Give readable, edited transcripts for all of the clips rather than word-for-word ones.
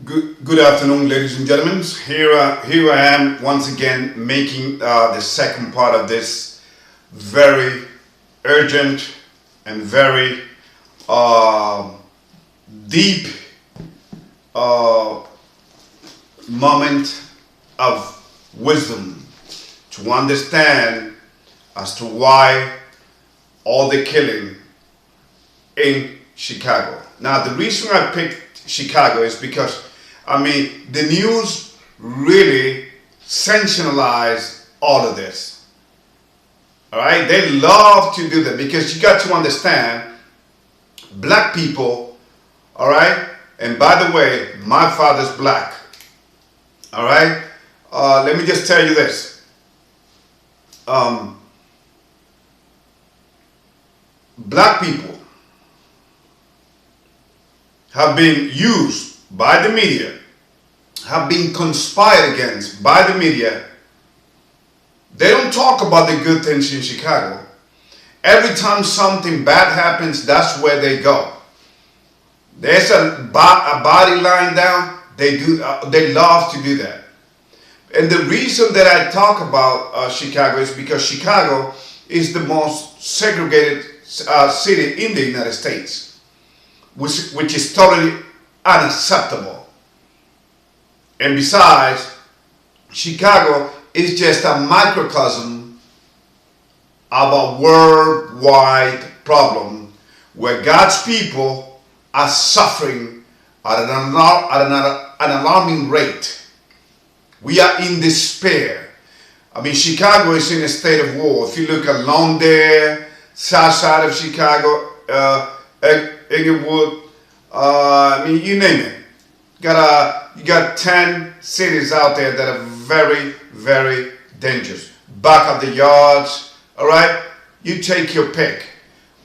Good afternoon, ladies and gentlemen. Here I am once again making the second part of this very urgent and very uh, deep uh, moment of wisdom to understand as to why all the killing in Chicago. Now, the reason I picked Chicago is because, the news really sensationalized all of this. All right? They love to do that because you got to understand, black people, all right? And by the way, my father's black. All right? Let me just tell you this. Black people have been used by the media, have been conspired against by the media. They don't talk about the good things in Chicago. Every time something bad happens, that's where they go. There's a body lying down, they love to do that. And the reason that I talk about Chicago is because Chicago is the most segregated city in the United States, which is totally unacceptable. And besides, Chicago is just a microcosm of a worldwide problem where God's people are suffering at an alarming rate. We are in despair. Chicago is in a state of war. If you look at Lawndale, south side of Chicago, Englewood, you name it. You got 10 cities out there that are very, very dangerous. Back of the yards, all right? You take your pick.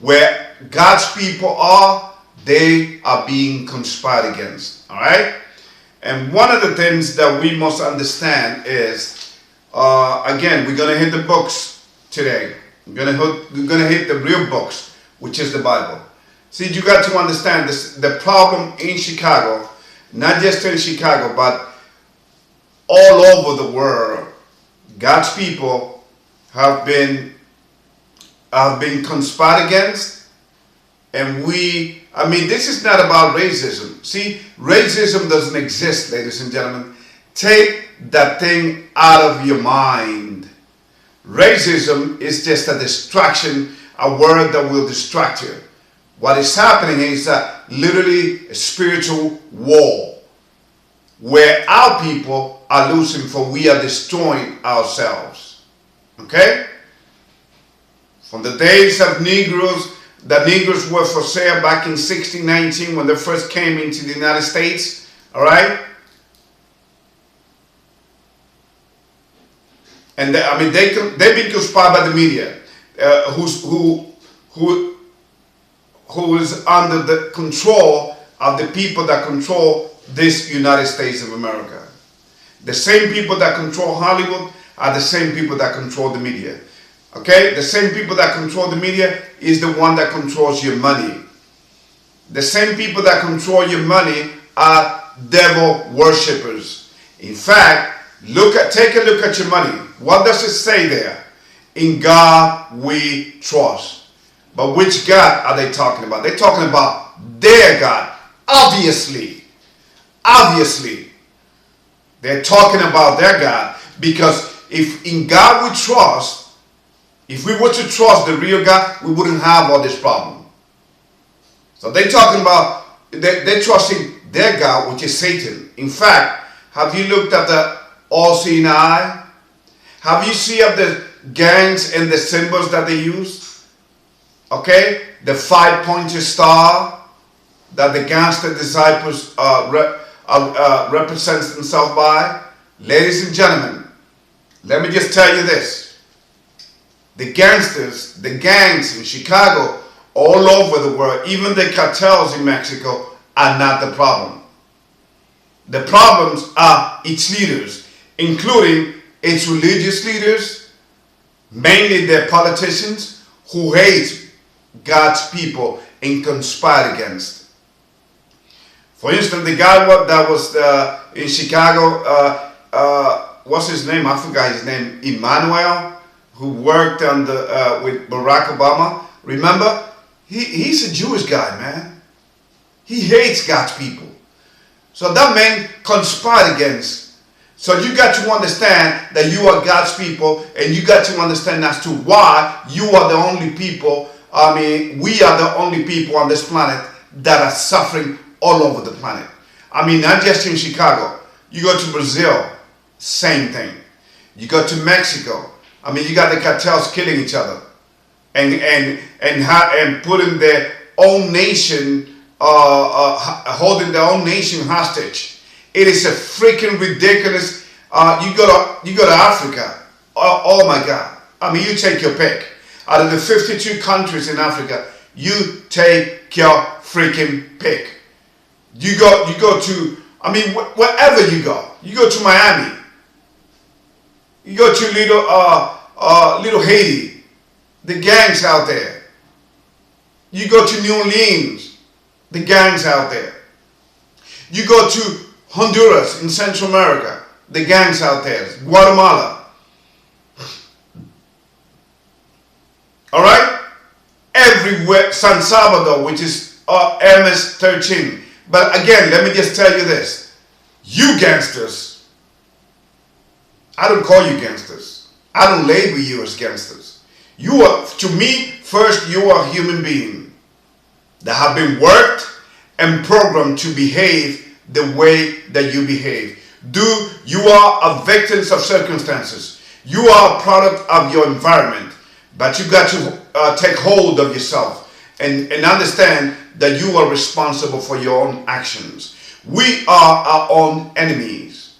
Where God's people are, they are being conspired against, all right? And one of the things that we must understand is, again, we're going to hit the books today. We're going to hit the real books, which is the Bible. See, you got to understand this, the problem in Chicago, not just in Chicago, but all over the world. God's people have been conspired against, and this is not about racism. See, racism doesn't exist, ladies and gentlemen. Take that thing out of your mind. Racism is just a distraction, a word that will distract you. What is happening is literally a spiritual war where our people are losing, for we are destroying ourselves. Okay? From the days of Negroes, the Negroes were for sale back in 1619 when they first came into the United States. All right? And they've been conspired by the media, who is under the control of the people that control this United States of America. The same people that control Hollywood are the same people that control the media. Okay? The same people that control the media is the one that controls your money. The same people that control your money are devil worshippers. In fact, take a look at your money. What does it say there? In God we trust. But which God are they talking about? They're talking about their God. Obviously. They're talking about their God, because if in God we trust, if we were to trust the real God, we wouldn't have all this problem. So they're talking about, they're trusting their God, which is Satan. In fact, have you looked at the all-seeing eye? Have you seen of the gangs and the symbols that they use? Okay? The 5-pointed star that the gangster disciples represents themselves by. Ladies and gentlemen, let me just tell you this. The gangsters, the gangs in Chicago, all over the world, even the cartels in Mexico, are not the problem. The problems are its leaders, including its religious leaders, mainly their politicians, who hate God's people and conspire against. For instance, the guy that was in Chicago, what's his name? I forgot his name. Emmanuel, who worked on with Barack Obama. Remember? He's a Jewish guy, man. He hates God's people. So that man conspired against. So you got to understand that you are God's people, and you got to understand as to why you are the only people. I mean, we are the only people on this planet that are suffering all over the planet. I mean, not just in Chicago. You go to Brazil, same thing. You go to Mexico. I mean, you got the cartels killing each other, and putting their own nation, holding their own nation hostage. It is a freaking ridiculous. You go to Africa. Oh my God! I mean, you take your pick. Out of the 52 countries in Africa, you take your freaking pick. You go to. I mean, wherever you go to Miami. You go to little Haiti, the gangs out there. You go to New Orleans, the gangs out there. You go to Honduras in Central America, the gangs out there. Guatemala. All right? Everywhere, San Salvador, which is MS-13. But again, let me just tell you this. You gangsters, I don't call you gangsters. I don't label you as gangsters. You are, to me, first, you are a human being that have been worked and programmed to behave the way that you behave. You are a victim of circumstances. You are a product of your environment. But you got to take hold of yourself and understand that you are responsible for your own actions. We are our own enemies.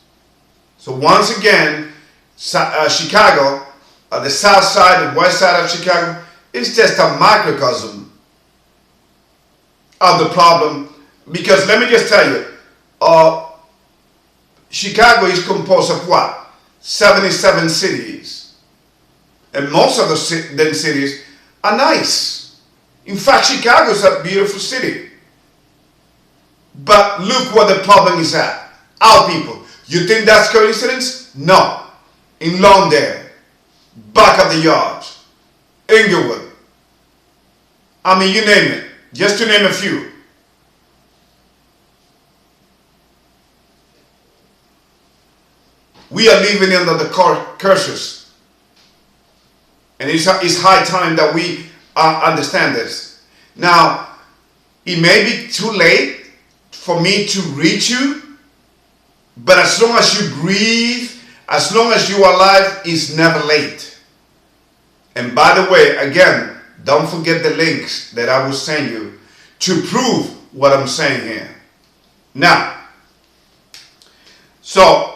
So once again, Chicago, the south side, the west side of Chicago, is just a microcosm of the problem. Because let me just tell you, Chicago is composed of what? 77 cities. And most of them cities are nice. In fact, Chicago is a beautiful city. But look what the problem is at. Our people. You think that's coincidence? No. In Lawndale, back of the yards, Inglewood. I mean, you name it. Just to name a few. We are living under the curses. And it's high time that we understand this. Now, it may be too late for me to reach you, but as long as you breathe, as long as you are alive, it's never late. And by the way, again, don't forget the links that I will send you to prove what I'm saying here. Now, so,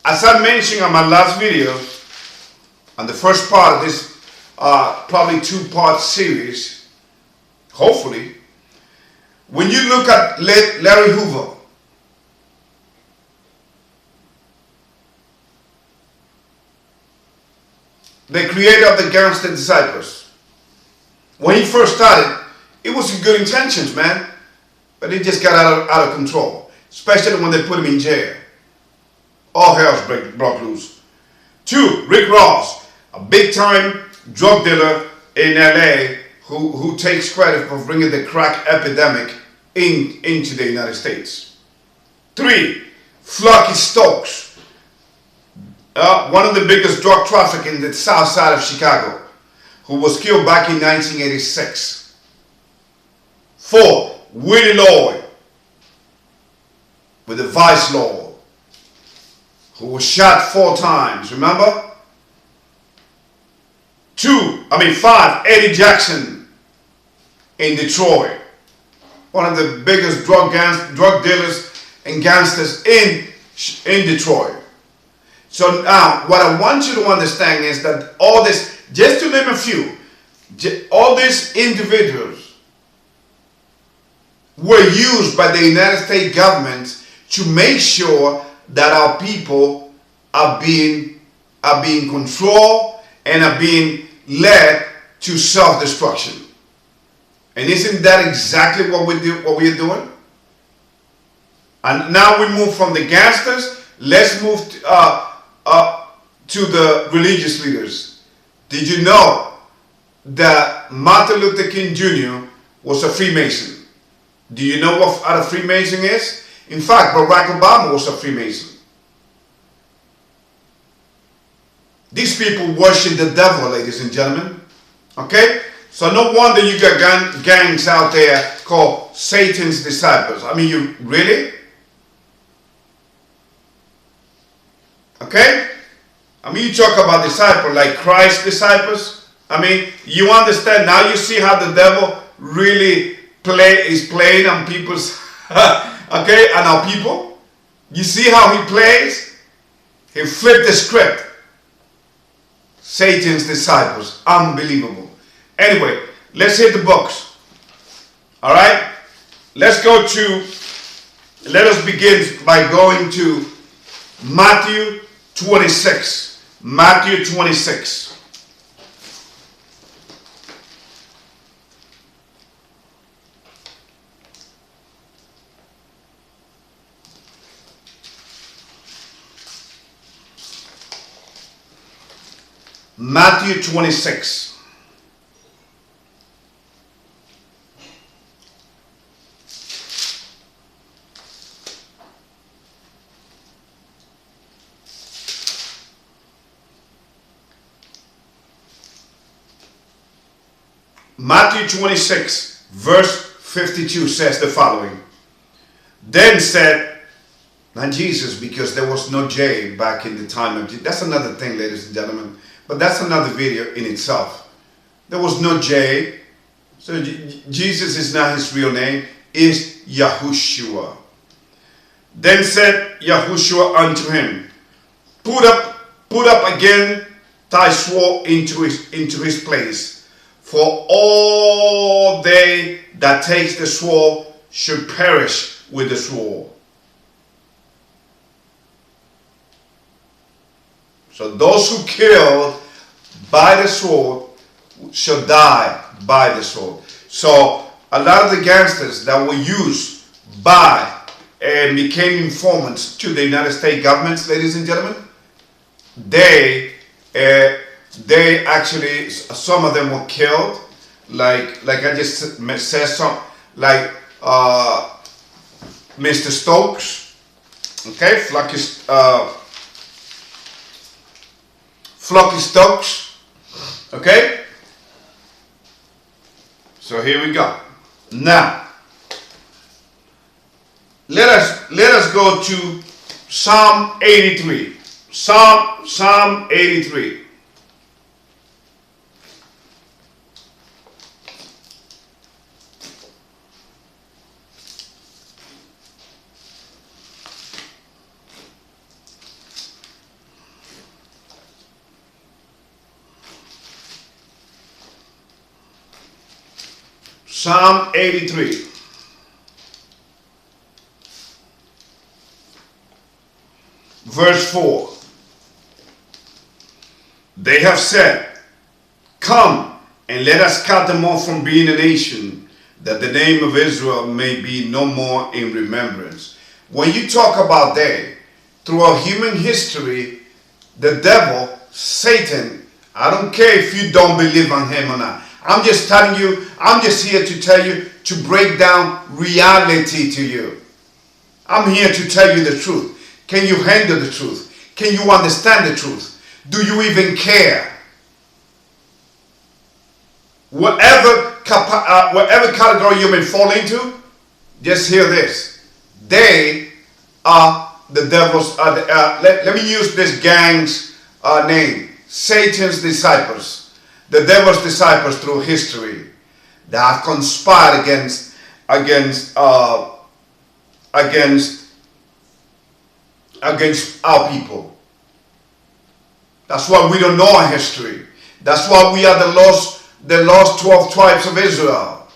as I mentioned on my last video, on the first part of this probably two-part series, hopefully, when you look at Larry Hoover, the creator of the Gangster Disciples, when he first started, it was with good intentions, man, but it just got out of control, especially when they put him in jail. All hell's broke loose. 2, Rick Ross, a big-time drug dealer in LA who takes credit for bringing the crack epidemic into the United States. 3, Flocky Stokes, one of the biggest drug traffickers in the south side of Chicago, who was killed back in 1986. 4, Willie Lloyd, with the Vice Lord, who was shot 4 times, remember? 5, Eddie Jackson in Detroit, one of the biggest drug dealers and gangsters in Detroit. So now, what I want you to understand is that all this, just to name a few, all these individuals were used by the United States government to make sure that our people are being controlled and are being led to self-destruction. And isn't that exactly what we are doing? And now we move from the gangsters. Let's move to the religious leaders. Did you know that Martin Luther King Jr. was a Freemason? Do you know what a Freemason is? In fact, Barack Obama was a Freemason. These people worship the devil, ladies and gentlemen. Okay? So no wonder you got gangs out there called Satan's disciples. I mean, you really? Okay? I mean, you talk about disciples like Christ's disciples. I mean, you understand now. You see how the devil really is playing on people's, okay, on our people. You see how he plays? He flipped the script. Satan's disciples. Unbelievable. Anyway, let's hit the books. All right? Let us begin by going to Matthew 26. Matthew 26. Matthew 26. Matthew 26, verse 52 says the following. Then said, not Jesus, because there was no J back in the time of Jesus. That's another thing, ladies and gentlemen. But that's another video in itself. There was no J. So Jesus is not his real name. It's Yahushua. Then said Yahushua unto him, Put up again thy sword into his place. For all they that takes the sword should perish with the sword. So those who kill by the sword shall die by the sword. So a lot of the gangsters that were used by and became informants to the United States governments, ladies and gentlemen, they actually, some of them were killed, like I just said, some like Mr. Stokes, okay, Flocky Stokes, okay. So here we go. Now, let us go to Psalm 83. Psalm 83. Psalm 83. Verse 4. They have said, Come and let us cut them off from being a nation, that the name of Israel may be no more in remembrance. When you talk about they, throughout human history, the devil, Satan, I don't care if you don't believe on him or not. I'm just telling you, I'm just here to tell you, to break down reality to you. I'm here to tell you the truth. Can you handle the truth? Can you understand the truth? Do you even care? Whatever category you may fall into, just hear this. They are the devil's, let me use this gang's name, Satan's disciples. The devil's disciples through history that have conspired against our people. That's why we don't know our history. That's why we are the lost 12 tribes of Israel.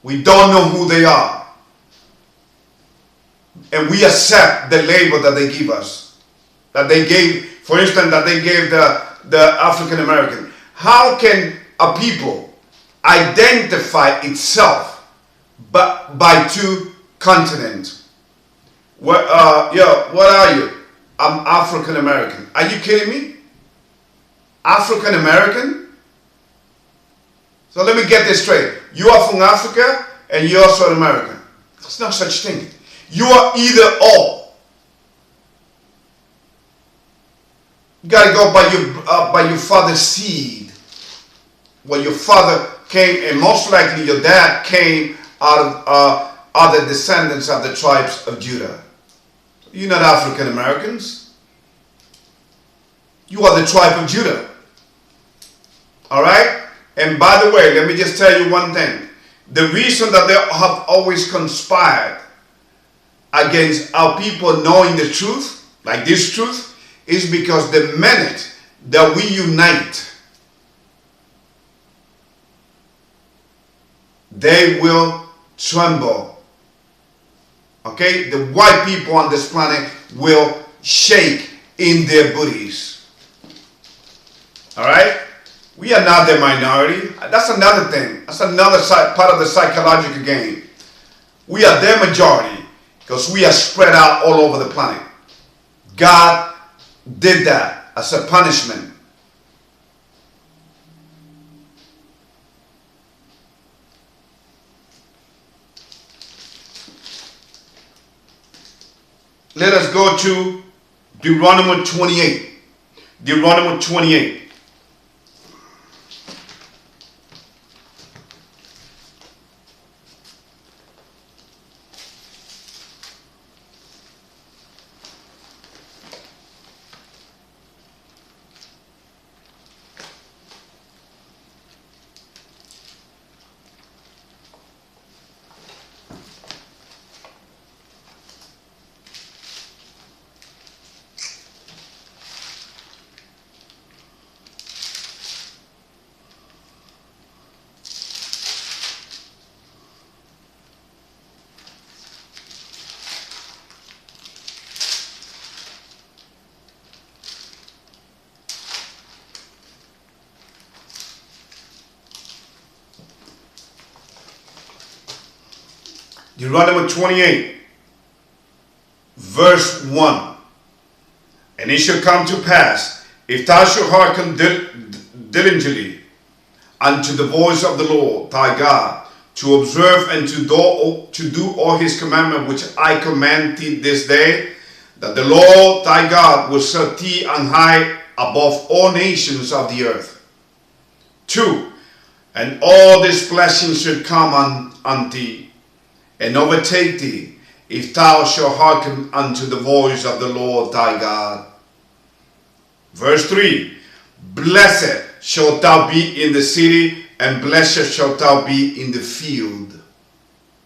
We don't know who they are. And we accept the label that they give us. That they gave, for instance, that they gave the African American. How can a people identify itself by two continents? What are you? I'm African American. Are you kidding me? African American? So let me get this straight. You are from Africa and you're also an American. There's no such thing. You are either or. You gotta go by your father's seed. Well, your father came, and most likely your dad came out of other descendants of the tribes of Judah. You're not African Americans. You are the tribe of Judah. All right? And by the way, let me just tell you one thing. The reason that they have always conspired against our people knowing the truth, like this truth, is because the minute that we unite, they will tremble. Okay? The white people on this planet will shake in their booties. Alright? We are not the minority. That's another thing. That's another part of the psychological game. We are their majority because we are spread out all over the planet. God did that as a punishment. Let us go to Deuteronomy 28. Deuteronomy 28. Deuteronomy 28, verse 1. And it shall come to pass, if thou shalt hearken diligently unto the voice of the Lord thy God, to observe and to do all his commandments which I command thee this day, that the Lord thy God will set thee on high above all nations of the earth. 2. And all these blessings should come on thee, and overtake thee, if thou shalt hearken unto the voice of the Lord thy God. Verse 3. Blessed shalt thou be in the city, and blessed shalt thou be in the field.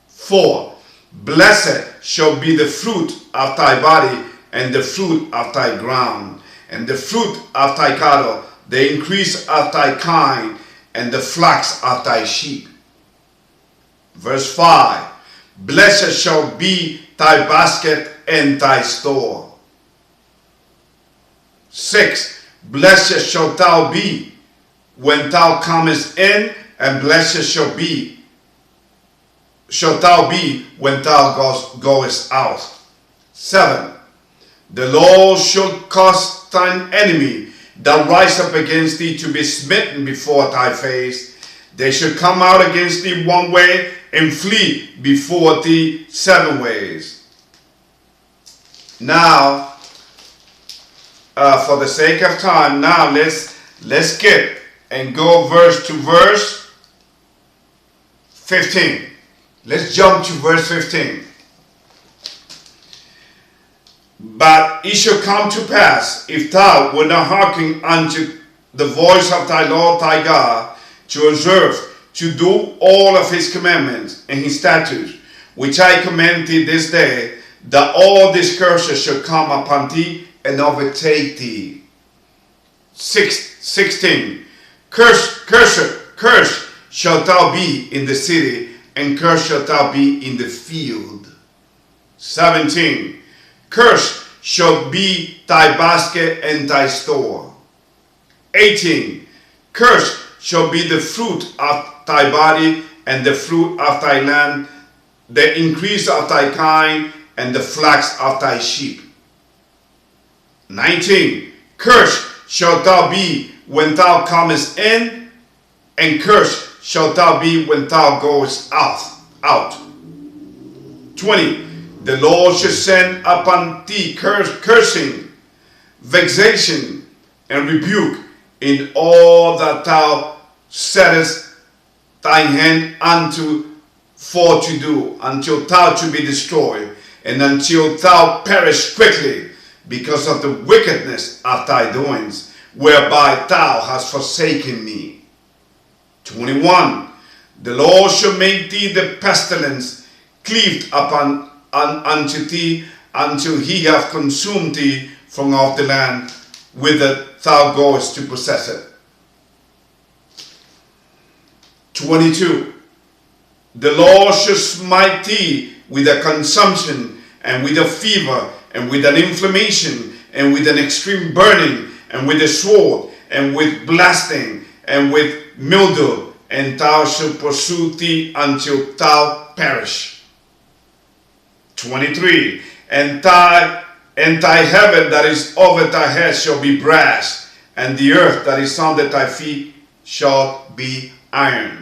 4. Blessed shall be the fruit of thy body, and the fruit of thy ground, and the fruit of thy cattle, the increase of thy kind, and the flocks of thy sheep. Verse 5. Blessed shall be thy basket and thy store. 6. Blessed shalt thou be when thou comest in, and blessed shalt thou be when thou goest out. 7. The Lord shall cause thine enemy that rise up against thee to be smitten before thy face. They shall come out against thee one way, and flee before thee 7 ways. Now, for the sake of time, now let's skip and go verse to verse 15. Let's jump to verse 15. But it shall come to pass, if thou wilt not hearken unto the voice of thy Lord thy God, to observe, to do all of his commandments and his statutes, which I command thee this day, that all these curses shall come upon thee and overtake thee. 16. Cursed shalt thou be in the city, and cursed shalt thou be in the field. 17. Cursed shall be thy basket and thy store. 18. Cursed shall be the fruit of thy body, and the fruit of thy land, the increase of thy kind, and the flocks of thy sheep. 19. Cursed shalt thou be when thou comest in, and cursed shalt thou be when thou goest out. 20. The Lord shall send upon thee cursing, vexation, and rebuke in all that thou settest thine hand unto for to do, until thou should be destroyed, and until thou perish quickly, because of the wickedness of thy doings, whereby thou hast forsaken me. 21. The Lord shall make thee the pestilence cleaved upon unto thee, until he have consumed thee from off the land whither thou goest to possess it. 22. The Lord shall smite thee with a consumption, and with a fever, and with an inflammation, and with an extreme burning, and with a sword, and with blasting, and with mildew, and thou shalt pursue thee until thou perish. 23. And thy heaven that is over thy head shall be brass, and the earth that is under thy feet shall be iron.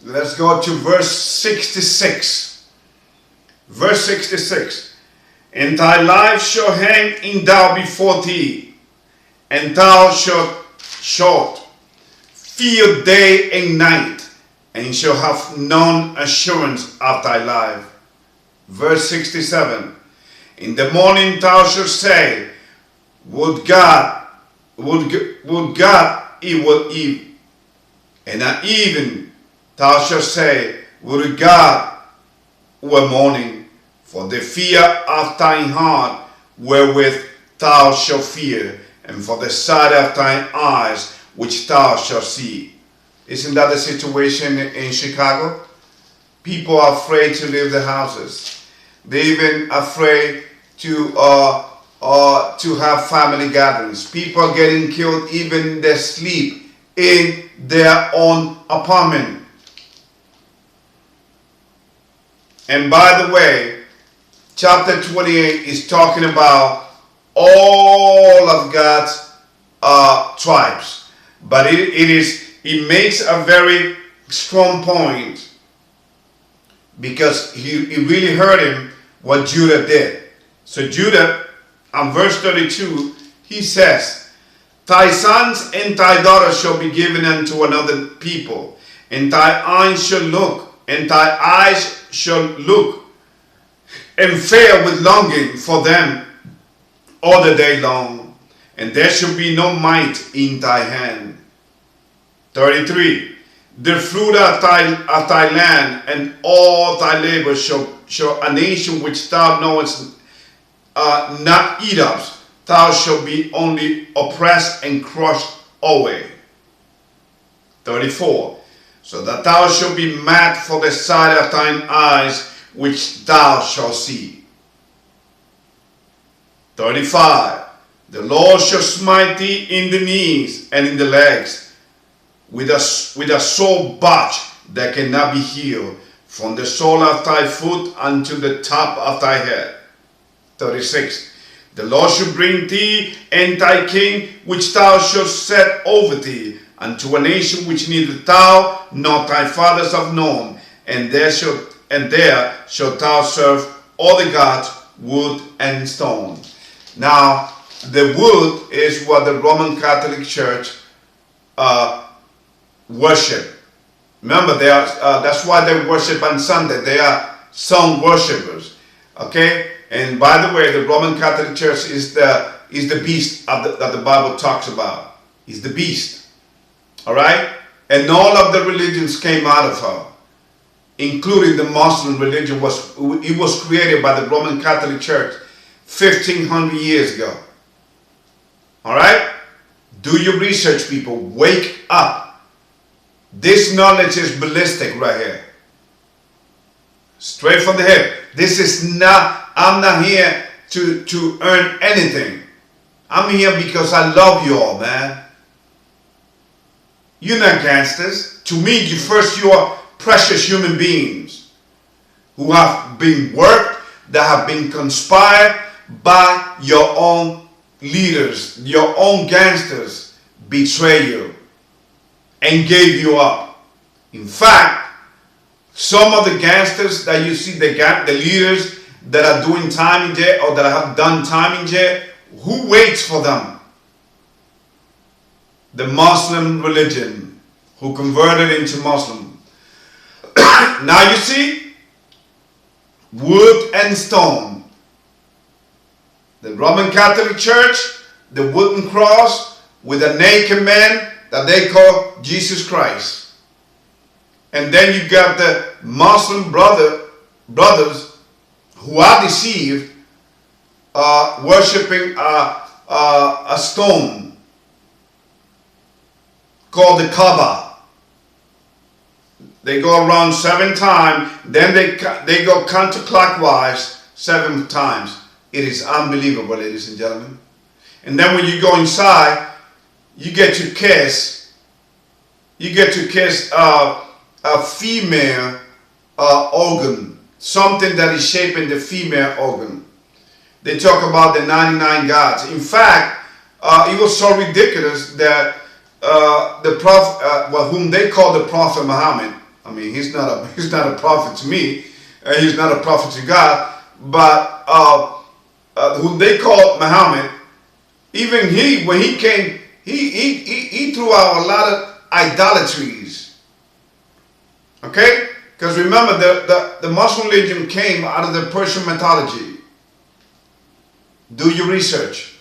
Let's go to verse 66. Verse 66. And thy life shall hang in thou before thee, and thou shalt fear day and night, and shall have none assurance of thy life. Verse 67. In the morning thou shalt say, would God it were eve, and at even thou shalt say, would God were morning, for the fear of thine heart wherewith thou shalt fear, and for the sight of thine eyes which thou shalt see. Isn't that the situation in Chicago? People are afraid to leave the houses. They're even afraid to have family gatherings. People are getting killed even in their sleep in their own apartment. And by the way, chapter 28 is talking about all of God's tribes. But it makes a very strong point, because it really hurt him what Judah did. So Judah, on verse 32, he says, thy sons and thy daughters shall be given unto another people, and thy eyes shall look, and thy eyes shall look and fare with longing for them all the day long, and there shall be no might in thy hand. 33. The fruit of thy land and all thy labor shall a nation which thou knowest not eat of. Thou shalt be only oppressed and crushed away. 34. So that thou shalt be mad for the sight of thine eyes, which thou shalt see. 35. The Lord shall smite thee in the knees and in the legs, with a sore botch that cannot be healed, from the sole of thy foot unto the top of thy head. 36. The Lord shall bring thee and thy king, which thou shalt set over thee, unto a nation which neither thou nor thy fathers have known, and there shalt thou serve all the gods, wood and stone. Now, the wood is what the Roman Catholic Church worship. Remember, they are. That's why they worship on Sunday. They are sun worshippers. Okay. And by the way, the Roman Catholic Church is the beast that the Bible talks about. Is the beast. All right. And all of the religions came out of her, including the Muslim religion. It was created by the Roman Catholic Church 1,500 years ago. All right. Do your research, people. Wake up. This knowledge is ballistic right here. Straight from the hip. This is not, I'm not here to earn anything. I'm here because I love you all, man. You're not gangsters. To me, you are precious human beings who have been worked, that have been conspired by your own leaders, your own gangsters betray you and gave you up. In fact, some of the gangsters that you see, the leaders that are doing time in jail or that have done time in jail, who waits for them? The Muslim religion, who converted into Muslim. Now you see, wood and stone. The Roman Catholic Church, the wooden cross with a naked man that they call Jesus Christ. And then you got the Muslim brothers who are deceived, worshiping a stone called the Kaaba. They go around 7 times, then they go counterclockwise 7 times. It is unbelievable, ladies and gentlemen. And then when you go inside, you get to kiss a female organ, something that is shaping the female organ. They talk about the 99 gods. In fact, it was so ridiculous that the prophet, whom they call the Prophet Muhammad, I mean, he's not a prophet to me, he's not a prophet to God, but whom they call Muhammad, even he, when he came, he threw out a lot of idolatries. Okay? Because remember, the Muslim religion came out of the Persian mythology. Do your research.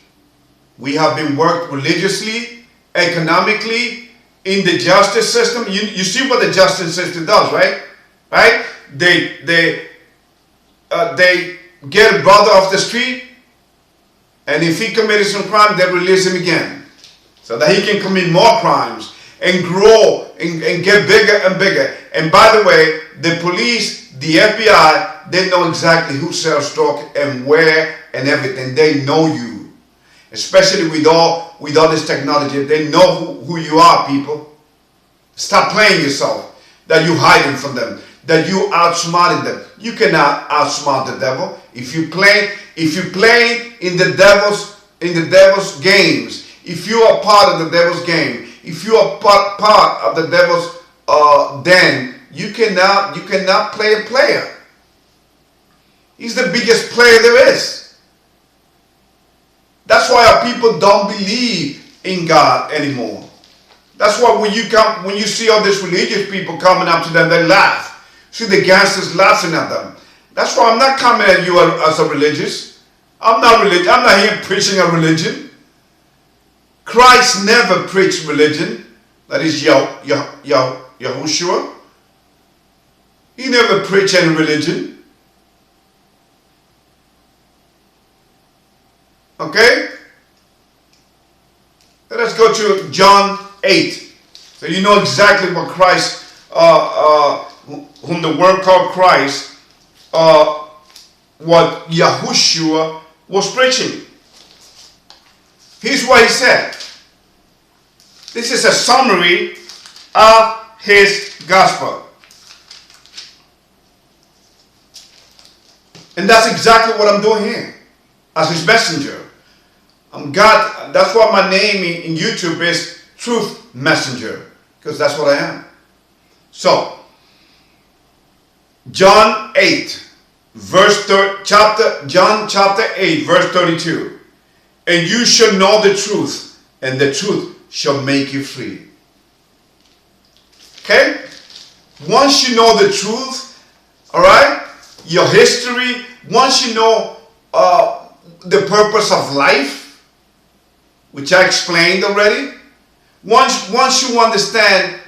We have been worked religiously, economically, in the justice system. You see what the justice system does, right? Right? They get a brother off the street, and if he committed some crime, they release him again, so that he can commit more crimes and grow and get bigger and bigger. And by the way, the police, the FBI, they know exactly who sells dope and where and everything. They know you, especially with all this technology. They know who you are, people. Stop playing yourself that you hiding from them, that you outsmarted them. You cannot outsmart the devil. If you play in the devil's games, if you are part of the devil's game, if you are part of the devil's den, you cannot play a player. He's the biggest player there is. That's why our people don't believe in God anymore. That's why when you see all these religious people coming up to them, they laugh. See the gangsters laughing at them. That's why I'm not coming at you as a religious. I'm not religious. I'm not here preaching a religion. Christ never preached religion. That is Yahushua. He never preached any religion. Okay? Let us go to John 8. So you know exactly what Christ, whom the word called Christ, what Yahushua was preaching. Here's what he said. This is a summary of his gospel. And that's exactly what I'm doing here as his messenger. God, that's why my name in YouTube is Truth Messenger, because that's what I am. So, John 8, John chapter 8, verse 32. And you shall know the truth, and the truth shall make you free. Okay? once you know the truth, all right, your history, once you know the purpose of life, which I explained already, once you understand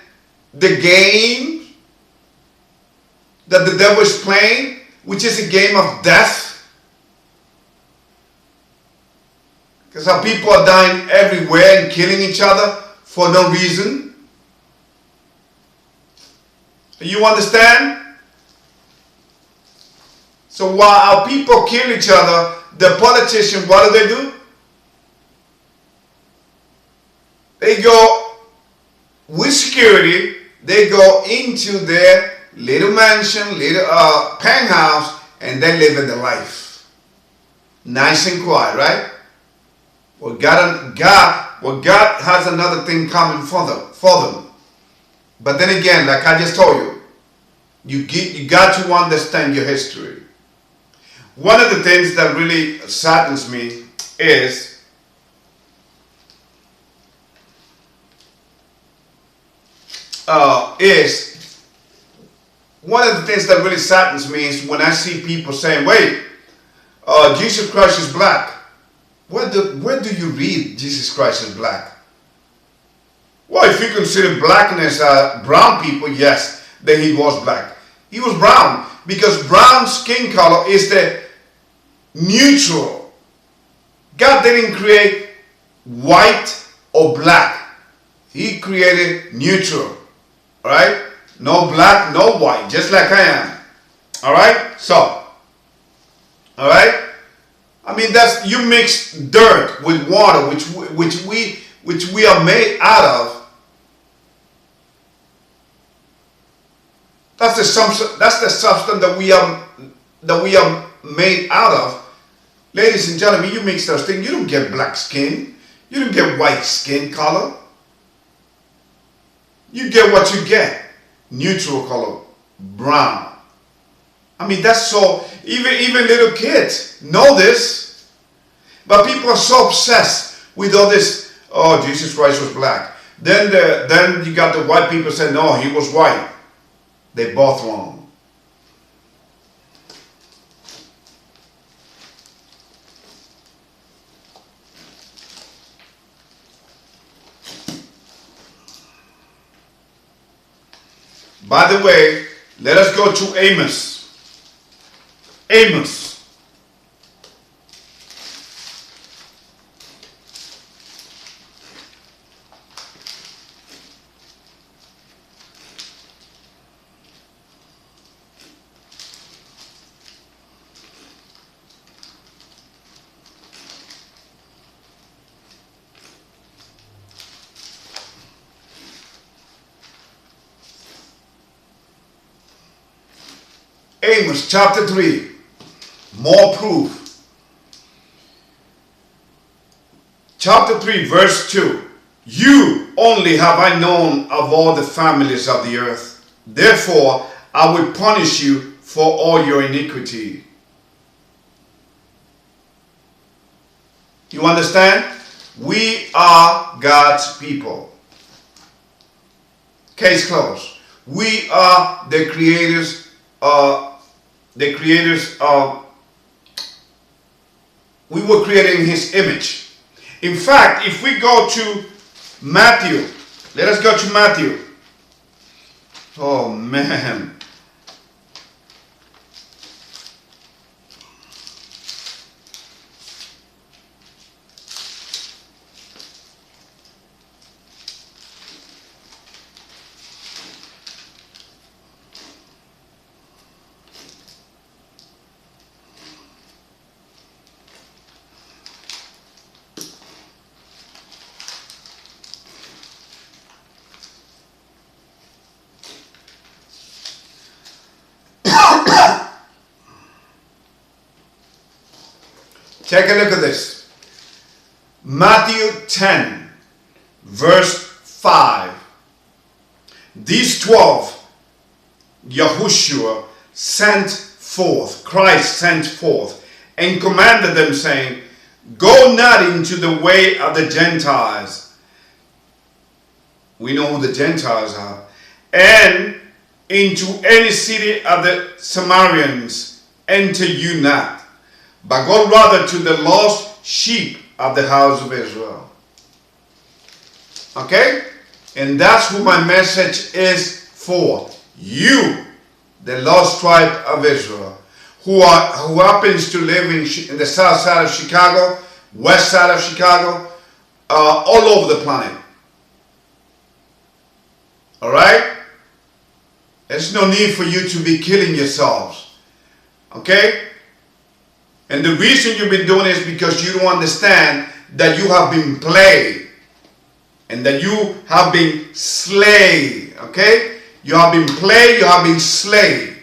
the game that the devil is playing, which is a game of death, because how people are dying everywhere and killing each other for no reason. You understand? So while our people kill each other, the politicians, what do? They go with security, they go into their little mansion, little penthouse, and they live in the life. Nice and quiet, right? Well, God has another thing coming for them. But then again, like I just told you, you got to understand your history. One of the things that really saddens me is one of the things that really saddens me is when I see people saying, wait, Jesus Christ is black. Where do you read Jesus Christ is black? Well, if you consider blackness brown people, yes, then he was black. He was brown because brown skin color is the neutral. God didn't create white or black. He created neutral. All right? No black, no white, just like I am. All right? So, all right? I mean, that's, you mix dirt with water, which we are made out of. That's the substance that we are made out of. Ladies and gentlemen, you mix those things, you don't get black skin. You don't get white skin color. You get what you get. Neutral color, brown. I mean, that's so, even little kids know this. But people are so obsessed with all this, oh, Jesus Christ was black. Then you got the white people saying, no, he was white. They both wrong. By the way, let us go to Amos. Amos. Amos chapter 3, more proof. Chapter 3 verse 2. You only have I known of all the families of the earth. Therefore I will punish you for all your iniquity. You understand? We are God's people. Case closed. We are the creators we were created in his image. In fact, if we go to Matthew, let us go to Matthew. Oh man. Take a look at this. Matthew 10, verse 5. These 12, Yahushua sent forth, Christ sent forth, and commanded them, saying, go not into the way of the Gentiles. We know who the Gentiles are. And into any city of the Samaritans enter you not, but go rather to the lost sheep of the house of Israel. Okay? And that's who my message is for. You, the lost tribe of Israel, who happens to live in the south side of Chicago, west side of Chicago, all over the planet. All right? There's no need for you to be killing yourselves. Okay? And the reason you've been doing it is because you don't understand that you have been played and that you have been slayed. Okay? You have been played, you have been slayed.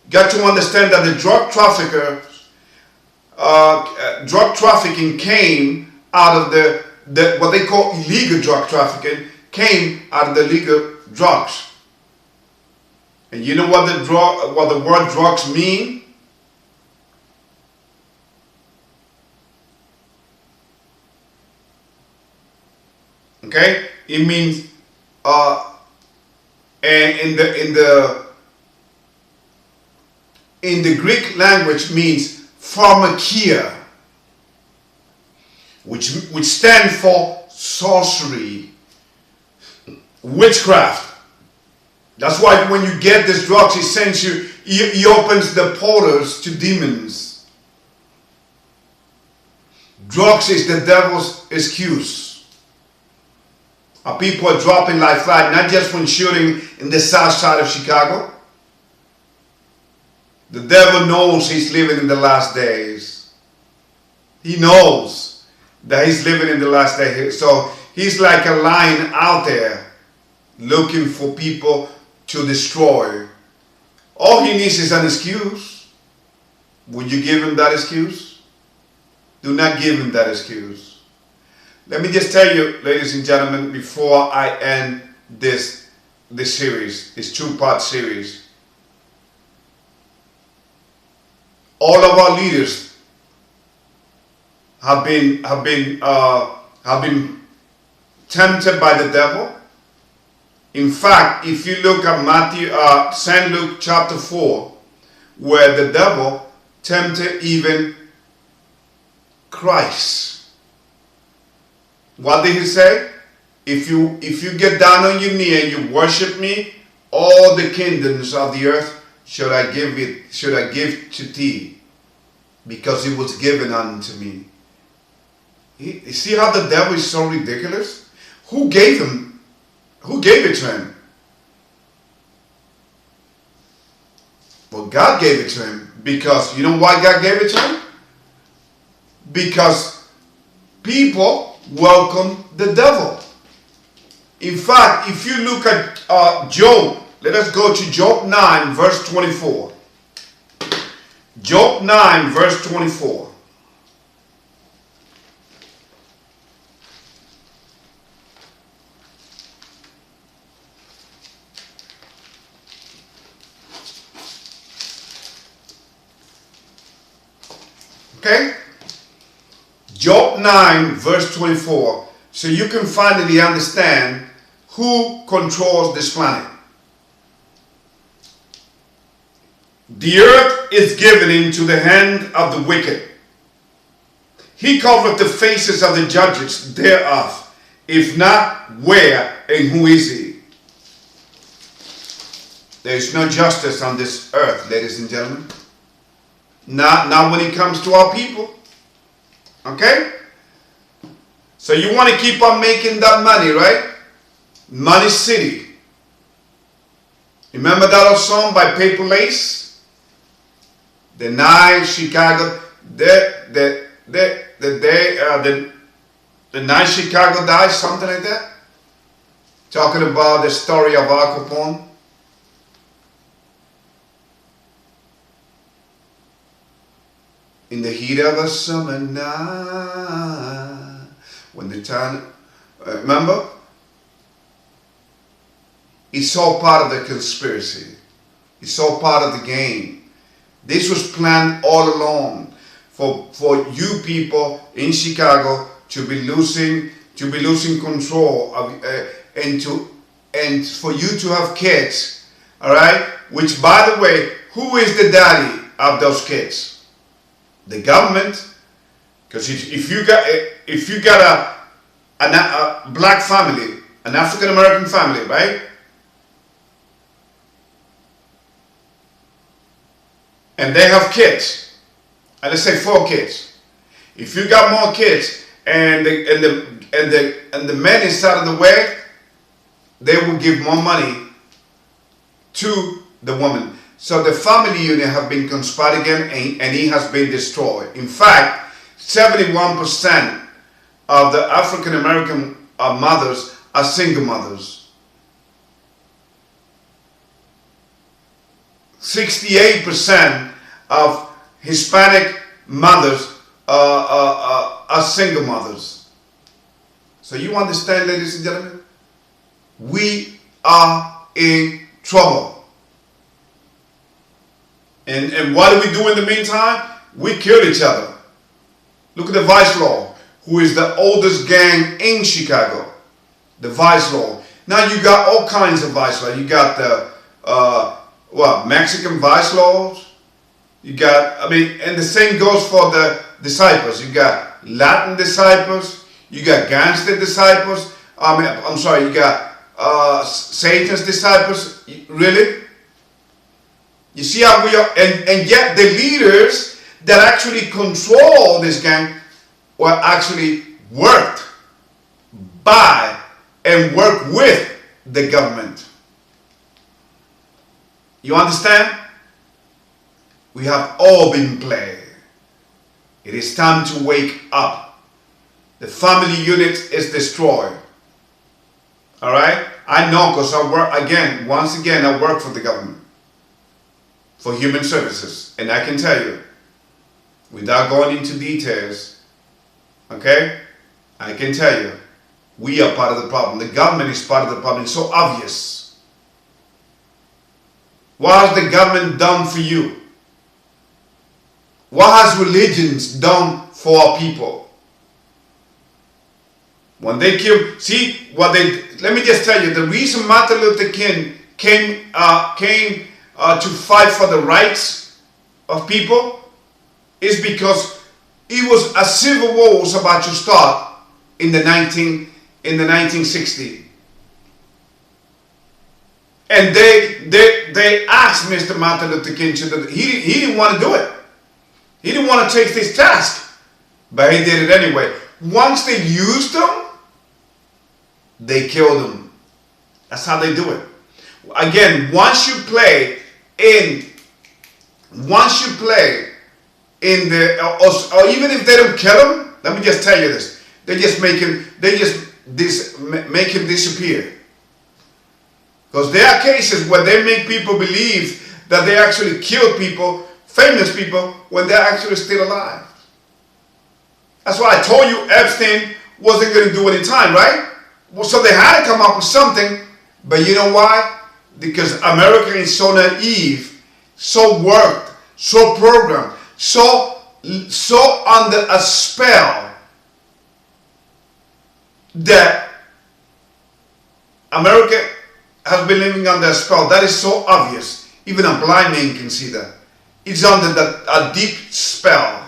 Got to understand that the drug trafficking came out of the what they call illegal drug trafficking came out of the legal drugs. And you know what the word drugs mean? Okay, it means in the Greek language means pharmakia, which stands for sorcery, witchcraft. That's why when you get this drugs, he sends you, he opens the portals to demons. Drugs is the devil's excuse. People are dropping like flies, not just from shooting in the south side of Chicago. The devil knows he's living in the last days. He knows that he's living in the last days. So he's like a lion out there looking for people to destroy. All he needs is an excuse. Would you give him that excuse? Do not give him that excuse. Let me just tell you, ladies and gentlemen, before I end this series, this two-part series. All of our leaders have been tempted by the devil. In fact, if you look at St. Luke chapter 4, where the devil tempted even Christ. What did he say? If you get down on your knee and you worship me, all the kingdoms of the earth should I give to thee, because it was given unto me. You see how the devil is so ridiculous? Who gave it to him? Well, God gave it to him, because you know why God gave it to him? Because people welcome the devil. In fact, if you look at Job, let us go to Job 9 verse 24. Job 9 verse 24. Okay? Job 9 verse 24. So you can finally understand who controls this planet. The earth is given into the hand of the wicked. He covereth the faces of the judges thereof. If not, where and who is he? There is no justice on this earth, ladies and gentlemen. Not when it comes to our people. Okay? So you want to keep on making that money, right? Money City. Remember that old song by Paper Lace? The night Chicago, the night Chicago died, something like that. Talking about the story of Al Capone. In the heat of a summer night, when the time, remember? It's all part of the conspiracy. It's all part of the game. This was planned all along for you people in Chicago to be losing control of, and to and for you to have kids, all right? Which, by the way, who is the daddy of those kids? The government. Because if you got a black family, an African American family, right? And they have kids, and let's say 4 kids. If you got more kids, and the men inside of the way, they will give more money to the woman. So the family unit have been conspired again, and it has been destroyed. In fact, 71% of the African American mothers are single mothers. 68% of Hispanic mothers are single mothers. So you understand, ladies and gentlemen? We are in trouble. And what do we do in the meantime? We kill each other. Look at the Vice Lord, who is the oldest gang in Chicago. The Vice Lord. Now you got all kinds of Vice Lords. You got the Mexican Vice Lords. You got, and the same goes for the disciples. You got Latin disciples. You got gangster disciples. You got Satan's disciples. Really? You see how we are, and yet the leaders that actually control this gang were actually worked by and work with the government. You understand? We have all been played. It is time to wake up. The family unit is destroyed. All right? I know, because I work, once again, I work for the government, for human services. And I can tell you, without going into details, okay, I can tell you, we are part of the problem. The government is part of the problem. It's so obvious. What has the government done for you? What has religions done for our people? When they kill, let me just tell you, the reason Martin Luther King came to fight for the rights of people is because it was a civil war was about to start in the 1960s. And they asked Mr. Martin Luther King to do it. He didn't want to do it. He didn't want to take this task, but he did it anyway. Once they used them, they killed them. That's how they do it. Again, once you play in the, or even if they don't kill him, let me just tell you this: they just make him disappear. Because there are cases where they make people believe that they actually killed people, famous people, when they're actually still alive. That's why I told you Epstein wasn't going to do any time, right? Well, so they had to come up with something, but you know why? Because America is so naive, so worked, so programmed, so under a spell that America has been living under a spell. That is so obvious. Even a blind man can see that. It's under a deep spell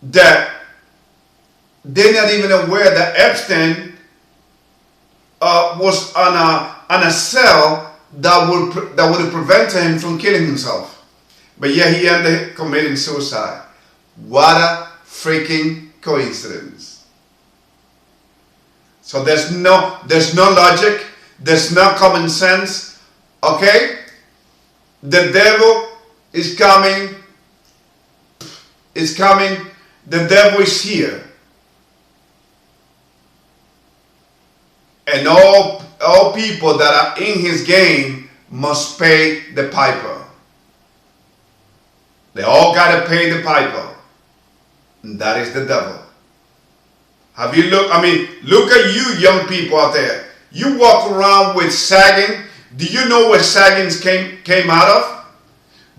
that they're not even aware that Epstein was on a cell that would have prevented him from killing himself. But yet he ended up committing suicide. What a freaking coincidence. So there's no logic, there's no common sense, okay? The devil is coming, the devil is here. And all people that are in his game must pay the piper. They all got to pay the piper. And that is the devil. Have you look at you young people out there. You walk around with sagging. Do you know where sagging came out of?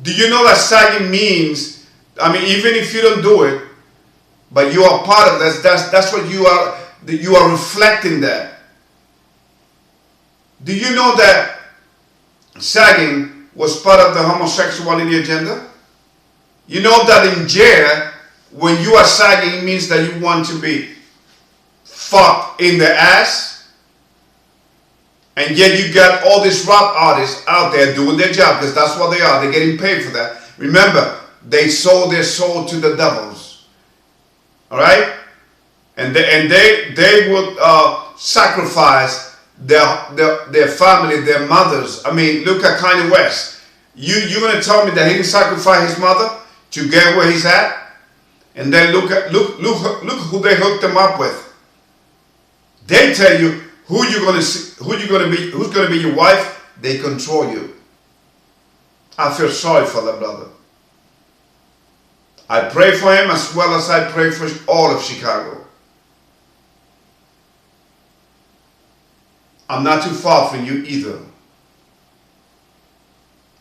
Do you know that sagging means, even if you don't do it, but you are part of that, that's what you are reflecting that. Do you know that sagging was part of the homosexuality agenda? You know that in jail, when you are sagging, it means that you want to be fucked in the ass. And yet you got all these rap artists out there doing their job, because that's what they are. They're getting paid for that. Remember, they sold their soul to the devils. All right? And they would sacrifice their family, their mothers. I mean, look at Kanye West. You're going to tell me that he didn't sacrifice his mother to get where he's at? And then look who they hooked him up with. They tell you who's going to be your wife. They control you. I feel sorry for that brother. I pray for him as well as I pray for all of Chicago. I'm not too far from you either.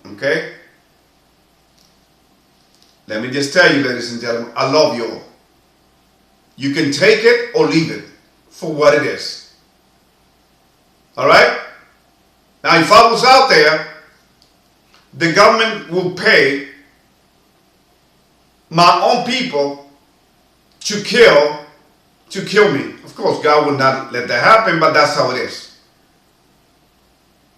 Okay? Let me just tell you, ladies and gentlemen, I love you all. You can take it or leave it for what it is. All right? Now, if I was out there, the government will pay my own people to kill me. Of course, God would not let that happen, but that's how it is.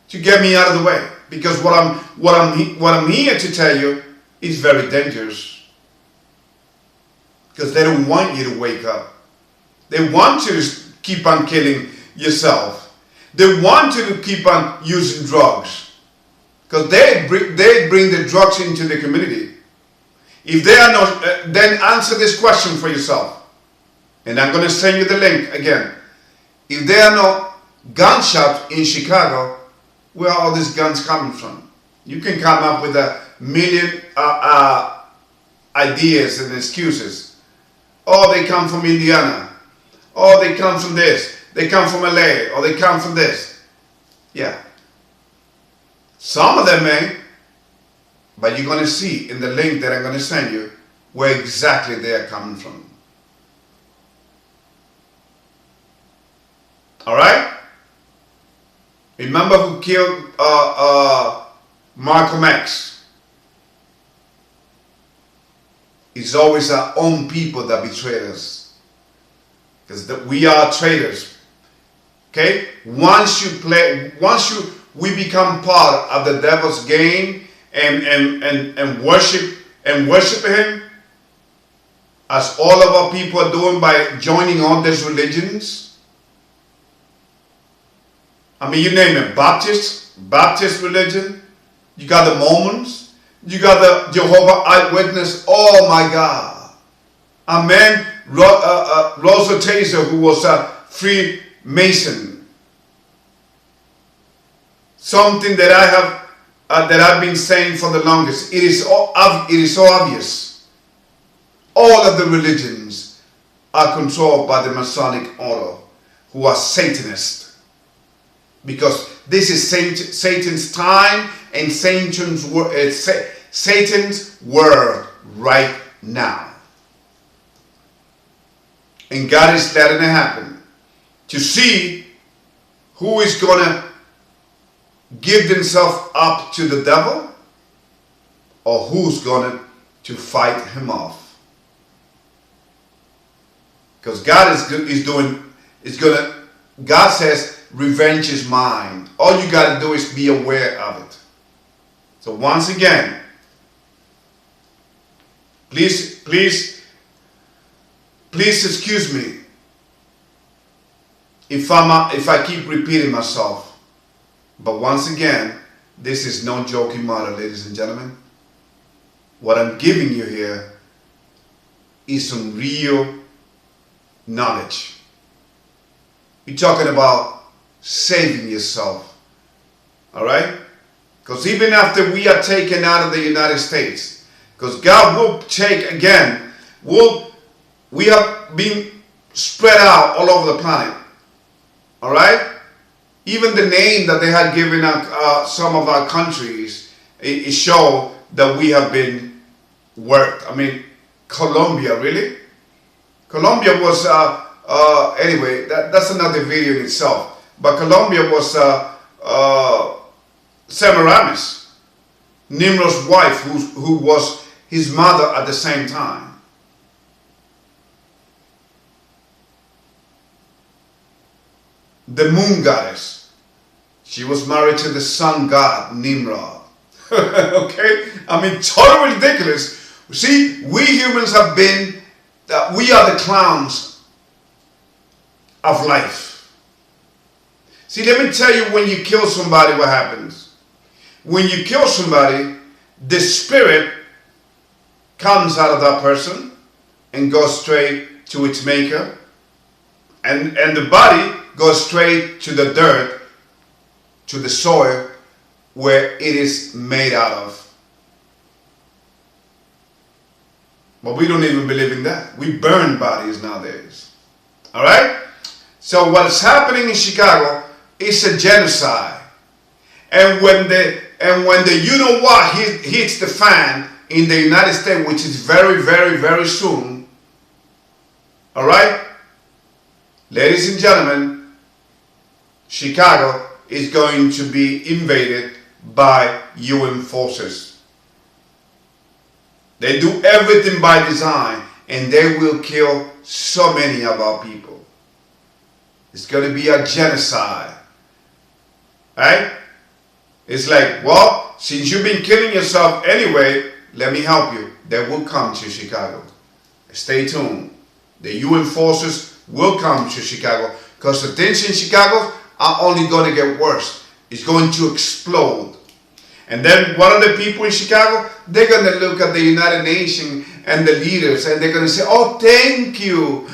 To get me out of the way, because what I'm here to tell you is very dangerous. Because they don't want you to wake up. They want you to keep on killing yourself. They want you to keep on using drugs, because they bring the drugs into the community. If they are not, then answer this question for yourself. And I'm going to send you the link again. If there are no gun shops in Chicago, where are all these guns coming from? You can come up with a million ideas and excuses. Oh, they come from Indiana. Oh, they come from this. They come from LA. Or they come from this. Yeah. Some of them may. But you're going to see in the link that I'm going to send you where exactly they are coming from. Alright? Remember who killed Malcolm X? It's always our own people that betray us. Because we are traitors. Okay? Once we become part of the devil's game and worship him, as all of our people are doing by joining all these religions. I mean, you name it, Baptist religion, you got the Mormons, you got the Jehovah Eyewitness. Oh my God. A man, Rosa Taser, who was a Freemason. Something that I've been saying for the longest. It is so obvious. All of the religions are controlled by the Masonic order, who are Satanists. Because this is Satan's time and Satan's word right now. And God is letting it happen to see who is going to give themselves up to the devil or who's going to fight him off. Because God God says, revenge is mine. All you got to do is be aware of it. So once again, please excuse me if I keep repeating myself. But once again, this is no joking matter, ladies and gentlemen. What I'm giving you here is some real knowledge. We're talking about saving yourself. Alright? Because even after we are taken out of the United States, because God will take again, we have been spread out all over the planet. Alright? Even the name that they had given some of our countries, it showed that we have been worked. I mean, Colombia, really? Colombia was, anyway, that's another video in itself. But Colombia was Semiramis, Nimrod's wife, who was his mother at the same time. The moon goddess, she was married to the sun god, Nimrod. Okay? I mean, totally ridiculous. See, we humans have been, we are the clowns of life. See, let me tell you, when you kill somebody, what happens? When you kill somebody, the spirit comes out of that person and goes straight to its maker. And the body goes straight to the dirt, to the soil where it is made out of. But we don't even believe in that. We burn bodies nowadays. All right? So what's happening in Chicago is a genocide. And when the you know what hits the fan in the United States, which is very, very, very soon, all right? Ladies and gentlemen, Chicago is going to be invaded by UN forces. They do everything by design, and they will kill so many of our people. It's going to be a genocide. Right? It's like, well, since you've been killing yourself anyway, let me help you. They will come to Chicago. Stay tuned. The UN forces will come to Chicago, because the things in Chicago are only going to get worse. It's going to explode. And then what are the people in Chicago? They're going to look at the United Nations and the leaders, and they're going to say, oh, thank you,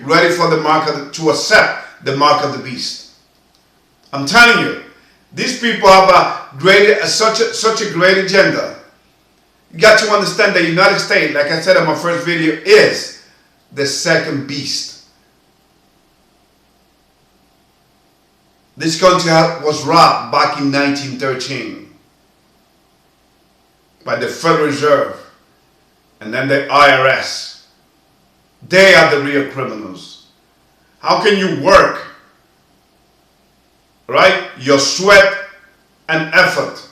ready for the mark to accept the mark of the beast. I'm telling you, these people have such a great agenda. You got to understand the United States, like I said in my first video, is the second beast. This country was robbed back in 1913 by the Federal Reserve and then the IRS. They are the real criminals. How can you work, right? Your sweat and effort,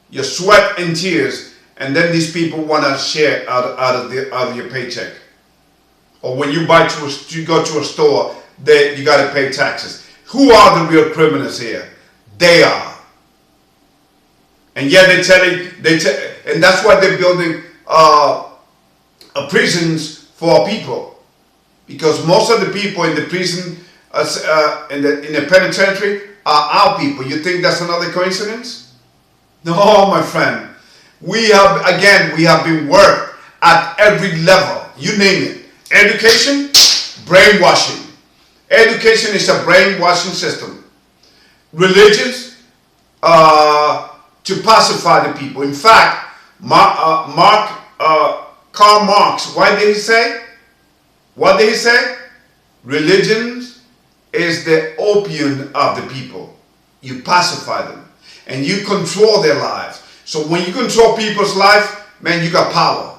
your sweat and tears, and then these people want to share out of your paycheck. Or when you go to a store, you got to pay taxes. Who are the real criminals here? They are. And yet and that's why they're building prisons for our people. Because most of the people in the prison, in the penitentiary, are our people. You think that's another coincidence? No, my friend. We have been worked at every level. You name it. Education, brainwashing. Education is a brainwashing system. Religions, to pacify the people. In fact, Karl Marx, what did he say? What did he say? Religion is the opium of the people. You pacify them and you control their lives. So when you control people's life, man, you got power.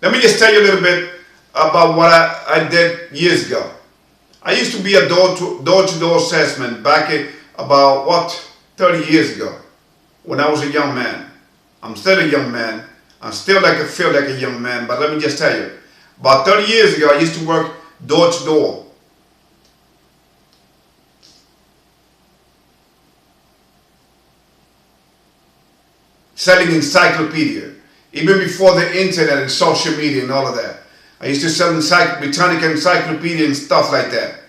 Let me just tell you a little bit about what I did years ago. I used to be a door-to-door salesman back in about 30 years ago, when I was a young man. I'm still a young man. I feel like a young man, but let me just tell you, about 30 years ago, I used to work door-to-door. Selling encyclopedia, even before the internet and social media and all of that. I used to sell Britannica encyclopedia and stuff like that.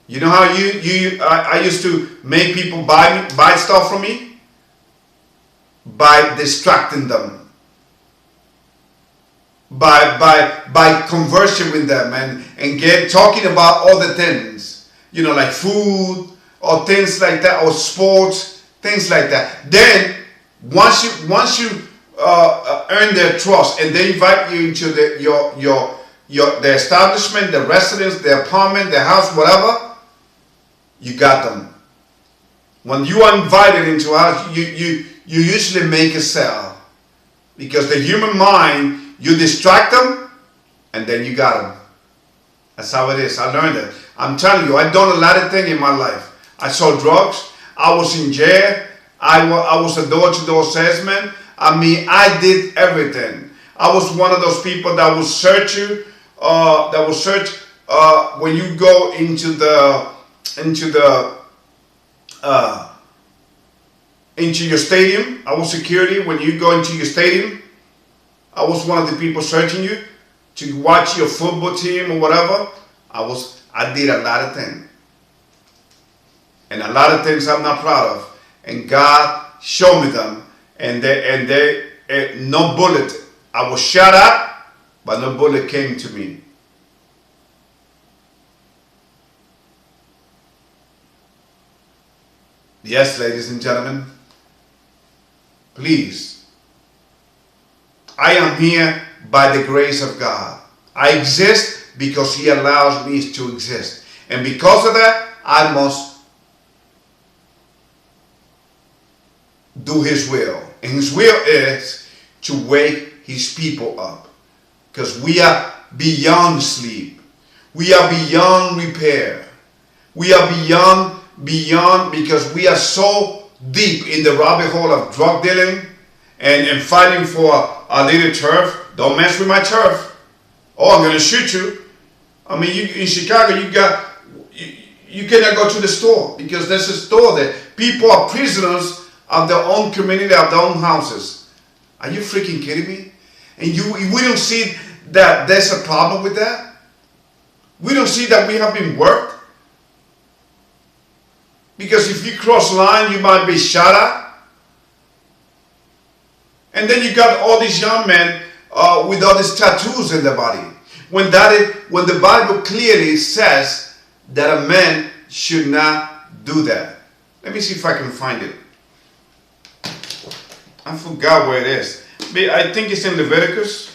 You know how I used to make people buy stuff from me? By distracting them. By conversing with them and talking about other things. You know, like food or things like that, or sports, things like that. Then once you earn their trust and they invite you into the establishment, the residence, the apartment, the house, whatever, you got them. When you are invited into a house, you usually make a sale, because the human mind, you distract them and then you got them. That's how it is. I learned it. I'm telling you, I've done a lot of things in my life. I sold drugs. I was in jail. I was a door-to-door salesman. I mean, I did everything. I was one of those people that will search you, when you go into your stadium. I was security when you go into your stadium. I was one of the people searching you to watch your football team or whatever. I did a lot of things. And a lot of things I'm not proud of. And God showed me them. And no bullet. I was shot at, but no bullet came to me. Yes, ladies and gentlemen. Please. I am here by the grace of God. I exist because He allows me to exist. And because of that, I must do His will. And His will is to wake His people up. Because we are beyond sleep. We are beyond repair. We are beyond because we are so deep in the rabbit hole of drug dealing and fighting for a little turf. Don't mess with my turf. Oh, I'm going to shoot you. I mean, in Chicago, you cannot go to the store because there's a store there. People are prisoners of their own community, of their own houses. Are you freaking kidding me? And we don't see that there's a problem with that? We don't see that we have been worked? Because if you cross line, you might be shot at. And then you got all these young men with all these tattoos in their body. When the Bible clearly says that a man should not do that. Let me see if I can find it. I forgot where it is. I think it's in Leviticus.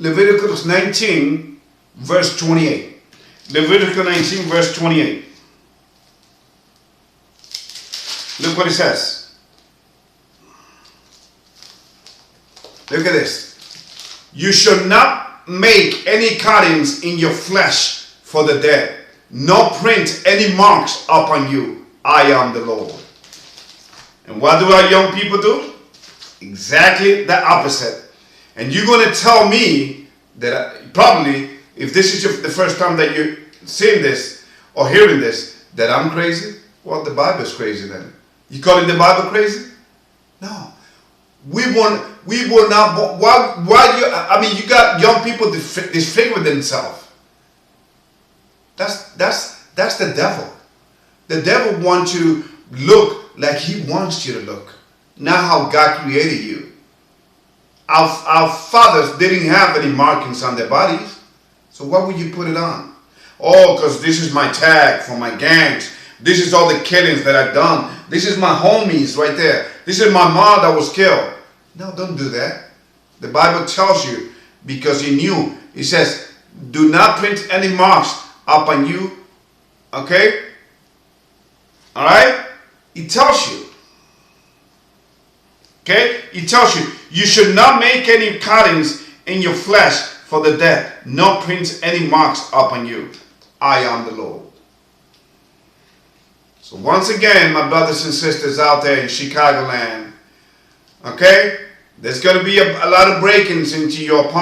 Leviticus 19, verse 28. Leviticus 19, verse 28. Look what it says. Look at this. You shall not make any cuttings in your flesh for the dead, nor print any marks upon you. I am the Lord. And what do our young people do? Exactly the opposite. And you're going to tell me that probably, if this is the first time that you're seeing this or hearing this, that I'm crazy? Well, the Bible's crazy then. You calling the Bible crazy? No. We will not. Why you got young people disfigure themselves. That's the devil. The devil wants you to look like he wants you to look, not how God created you. Our fathers didn't have any markings on their bodies. So why would you put it on? Oh, because this is my tag for my gangs. This is all the killings that I've done. This is my homies right there. This is my mom that was killed. No, don't do that. The Bible tells you, because he knew. It says, do not print any marks upon you. Okay? Alright? It tells you. Okay? It tells you, you should not make any cuttings in your flesh for the dead, nor print any marks upon you. I am the Lord. So once again, my brothers and sisters out there in Chicagoland, Okay? There's going to be a lot of break-ins into your apartment.